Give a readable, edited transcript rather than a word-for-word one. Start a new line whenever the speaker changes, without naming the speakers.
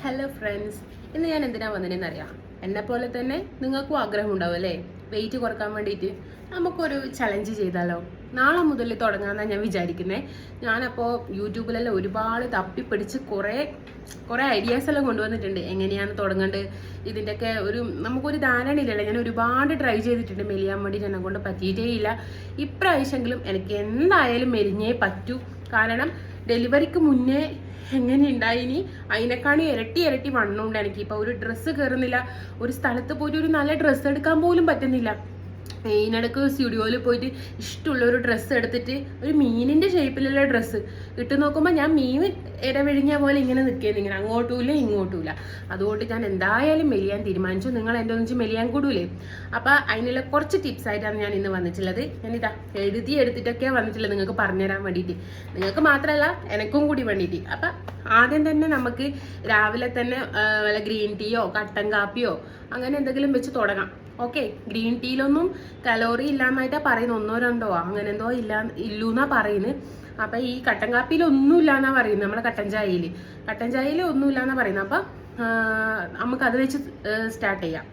Hello friends, ഇന്ന് ഞാൻ എന്തിനാ വന്നതെന്ന് അറിയാം. എന്നെ പോലെ തന്നെ നിങ്ങൾക്കും ആഗ്രഹം ഉണ്ടാവും അല്ലേ, വെയിറ്റ് കുറക്കാൻ വേണ്ടിയിട്ട്. നമുക്കൊരു ചലഞ്ച് ചെയ്താലോ? നാളെ മുതൽ തുടങ്ങാമെന്നാണ് ഞാൻ വിചാരിക്കുന്നത്. ഞാനപ്പോൾ യൂട്യൂബിലെല്ലാം ഒരുപാട് തപ്പിപ്പിടിച്ച് കുറേ ഐഡിയാസ് എല്ലാം കൊണ്ടുവന്നിട്ടുണ്ട്. എങ്ങനെയാണ് തുടങ്ങേണ്ടത്, ഇതിൻ്റെയൊക്കെ നമുക്കൊരു ധാരണയില്ലല്ലോ. ഞാൻ ഒരുപാട് ട്രൈ ചെയ്തിട്ടുണ്ട് മെലിയാൻ വേണ്ടിയിട്ട്, എന്നെ കൊണ്ട് പറ്റിയിട്ടേ ഇല്ല. ഇപ്രാവശ്യമെങ്കിലും എനിക്ക് എന്തായാലും മെലിഞ്ഞേ പറ്റൂ. കാരണം ഡെലിവറിക്ക് മുന്നേ എങ്ങനെ ഉണ്ടായിനി അതിനെക്കാളും ഇരട്ടി വണ്ണമുണ്ട് എനിക്ക്. ഇപ്പൊ ഒരു ഡ്രസ്സ് കയറുന്നില്ല, ഒരു സ്ഥലത്ത് പോയിട്ട് ഒരു നല്ല ഡ്രസ്സ് എടുക്കാൻ പോലും പറ്റുന്നില്ല. ഇതിനിടക്ക് സ്റ്റുഡിയോയിൽ പോയിട്ട് ഇഷ്ടമുള്ള ഒരു ഡ്രസ്സ് എടുത്തിട്ട്, ഒരു മീനിന്റെ ഷേപ്പിലുള്ള ഡ്രസ്സ് ഇട്ട് നോക്കുമ്പോൾ ഞാൻ മീൻ ഇടവിഴിഞ്ഞ പോലെ ഇങ്ങനെ നിൽക്കുന്നത്, ഇങ്ങനെ അങ്ങോട്ടുമില്ല ഇങ്ങോട്ടുമില്ല. അതുകൊണ്ട് ഞാൻ എന്തായാലും മെലിയാൻ തീരുമാനിച്ചു. നിങ്ങൾ എൻ്റെ ഒന്നിച്ച് മെലിയാൻ കൂടൂലേ? അപ്പം അതിനുള്ള കുറച്ച് ടിപ്സ് ആയിട്ടാണ് ഞാൻ ഇന്ന് വന്നിട്ടുള്ളത്. ഞാനിതാ എടുത്തിട്ടൊക്കെയാണ് വന്നിട്ടുള്ളത് നിങ്ങൾക്ക് പറഞ്ഞുതരാൻ വേണ്ടിയിട്ട്. നിങ്ങൾക്ക് മാത്രമല്ല എനക്കും കൂടി വേണ്ടിയിട്ട്. അപ്പം ആദ്യം തന്നെ നമുക്ക് രാവിലെ തന്നെ വല്ല ഗ്രീൻ ടീയോ കട്ടൻ കാപ്പിയോ അങ്ങനെ എന്തെങ്കിലും വെച്ച് തുടങ്ങാം. ഓക്കെ, ഗ്രീൻ ടീയിലൊന്നും കലോറി ഇല്ലാന്നായിട്ടാണ് പറയുന്നത്. 1-2 അങ്ങനെ എന്തോ ഇല്ലൂന്നാ പറയുന്നത്. അപ്പം ഈ കട്ടൻ കാപ്പിയിൽ ഒന്നും ഇല്ലാന്നാ പറയുന്നത്. നമ്മളെ കട്ടൻ ചായയിൽ ഒന്നും ഇല്ലാന്നാ പറയുന്നത്. അപ്പം നമുക്കത് വെച്ച് സ്റ്റാർട്ട് ചെയ്യാം.